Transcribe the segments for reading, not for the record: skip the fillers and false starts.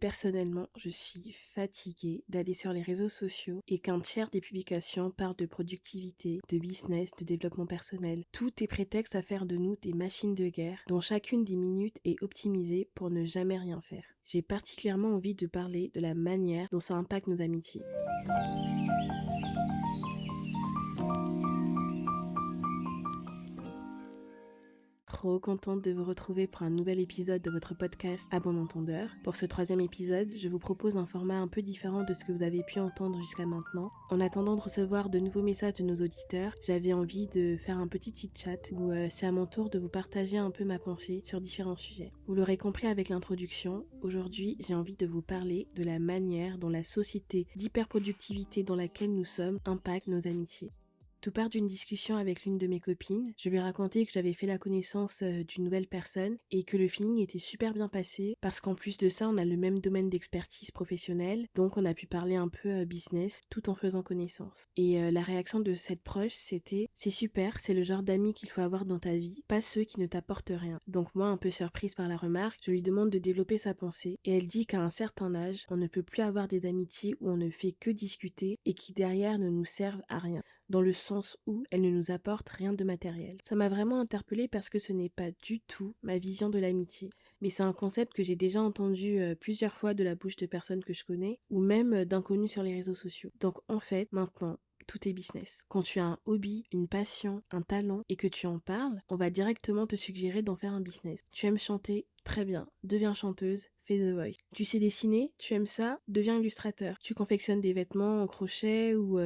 Personnellement, je suis fatiguée d'aller sur les réseaux sociaux et qu'un tiers des publications parlent de productivité, de business, de développement personnel. Tout est prétexte à faire de nous des machines de guerre dont chacune des minutes est optimisée pour ne jamais rien faire. J'ai particulièrement envie de parler de la manière dont ça impacte nos amitiés. Trop contente de vous retrouver pour un nouvel épisode de votre podcast À bon entendeur. Pour ce 3e épisode, je vous propose un format un peu différent de ce que vous avez pu entendre jusqu'à maintenant. En attendant de recevoir de nouveaux messages de nos auditeurs, j'avais envie de faire un petit chit-chat où c'est à mon tour de vous partager un peu ma pensée sur différents sujets. Vous l'aurez compris avec l'introduction, aujourd'hui j'ai envie de vous parler de la manière dont la société d'hyperproductivité dans laquelle nous sommes impacte nos amitiés. Tout part d'une discussion avec l'une de mes copines. Je lui ai raconté que j'avais fait la connaissance d'une nouvelle personne et que le feeling était super bien passé parce qu'en plus de ça, on a le même domaine d'expertise professionnelle, donc on a pu parler un peu business tout en faisant connaissance. Et la réaction de cette proche, c'était « C'est super, c'est le genre d'amis qu'il faut avoir dans ta vie, pas ceux qui ne t'apportent rien ». Donc moi, un peu surprise par la remarque, je lui demande de développer sa pensée et elle dit qu'à un certain âge, on ne peut plus avoir des amitiés où on ne fait que discuter et qui derrière ne nous servent à rien, dans le sens où elle ne nous apporte rien de matériel. Ça m'a vraiment interpellée parce que ce n'est pas du tout ma vision de l'amitié, mais c'est un concept que j'ai déjà entendu plusieurs fois de la bouche de personnes que je connais, ou même d'inconnus sur les réseaux sociaux. Donc en fait, maintenant, tout est business. Quand tu as un hobby, une passion, un talent et que tu en parles, on va directement te suggérer d'en faire un business. Tu aimes chanter? Très bien, deviens chanteuse, fais The Voice. Tu sais dessiner? Tu aimes ça? Deviens illustrateur. Tu confectionnes des vêtements en crochet ou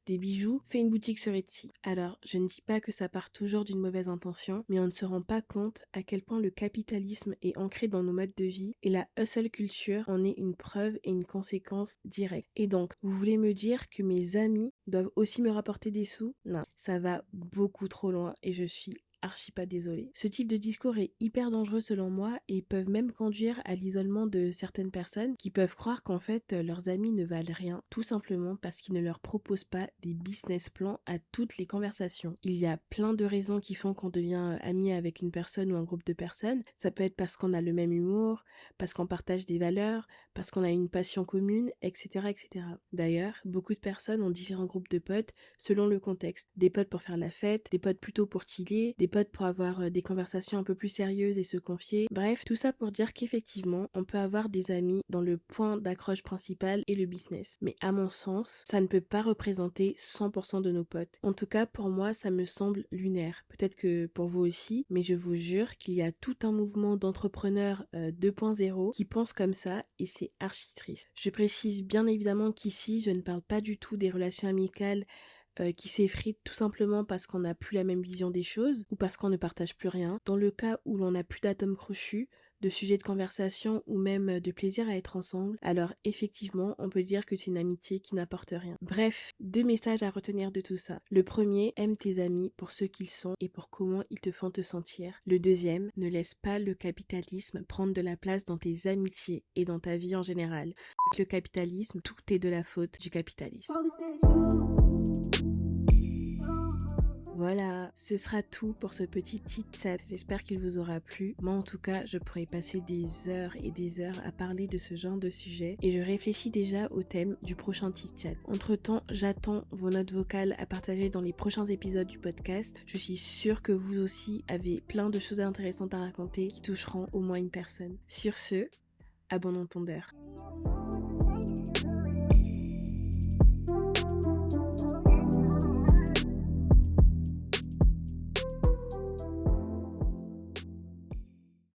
des bijoux? Fais une boutique sur Etsy. Alors, je ne dis pas que ça part toujours d'une mauvaise intention, mais on ne se rend pas compte à quel point le capitalisme est ancré dans nos modes de vie et la hustle culture en est une preuve et une conséquence directe. Et donc, vous voulez me dire que mes amis doivent aussi me rapporter des sous? Non, ça va beaucoup trop loin et je suis archi pas désolée. Ce type de discours est hyper dangereux selon moi et peuvent même conduire à l'isolement de certaines personnes qui peuvent croire qu'en fait leurs amis ne valent rien, tout simplement parce qu'ils ne leur proposent pas des business plans à toutes les conversations. Il y a plein de raisons qui font qu'on devient ami avec une personne ou un groupe de personnes. Ça peut être parce qu'on a le même humour, parce qu'on partage des valeurs, parce qu'on a une passion commune, etc., etc. D'ailleurs, beaucoup de personnes ont différents groupes de potes selon le contexte. Des potes pour faire la fête, des potes plutôt pour chiller, des potes pour avoir des conversations un peu plus sérieuses et se confier. Bref, tout ça pour dire qu'effectivement, on peut avoir des amis dont le point d'accroche principal est le business. Mais à mon sens, ça ne peut pas représenter 100% de nos potes. En tout cas, pour moi, ça me semble lunaire. Peut-être que pour vous aussi, mais je vous jure qu'il y a tout un mouvement d'entrepreneurs 2.0 qui pensent comme ça et c'est archi triste. Je précise bien évidemment qu'ici, je ne parle pas du tout des relations amicales qui s'effrite tout simplement parce qu'on n'a plus la même vision des choses ou parce qu'on ne partage plus rien. Dans le cas où l'on n'a plus d'atomes crochus, de sujets de conversation ou même de plaisir à être ensemble, alors effectivement, on peut dire que c'est une amitié qui n'apporte rien. Bref, 2 messages à retenir de tout ça. Le premier, aime tes amis pour ce qu'ils sont et pour comment ils te font te sentir. Le deuxième, ne laisse pas le capitalisme prendre de la place dans tes amitiés et dans ta vie en général. F*** le capitalisme, tout est de la faute du capitalisme. Voilà, ce sera tout pour ce petit chit-chat. J'espère qu'il vous aura plu. Moi en tout cas, je pourrais passer des heures et des heures à parler de ce genre de sujet et je réfléchis déjà au thème du prochain chit-chat. Entre-temps, j'attends vos notes vocales à partager dans les prochains épisodes du podcast. Je suis sûre que vous aussi avez plein de choses intéressantes à raconter qui toucheront au moins une personne. Sur ce, à bon entendeur.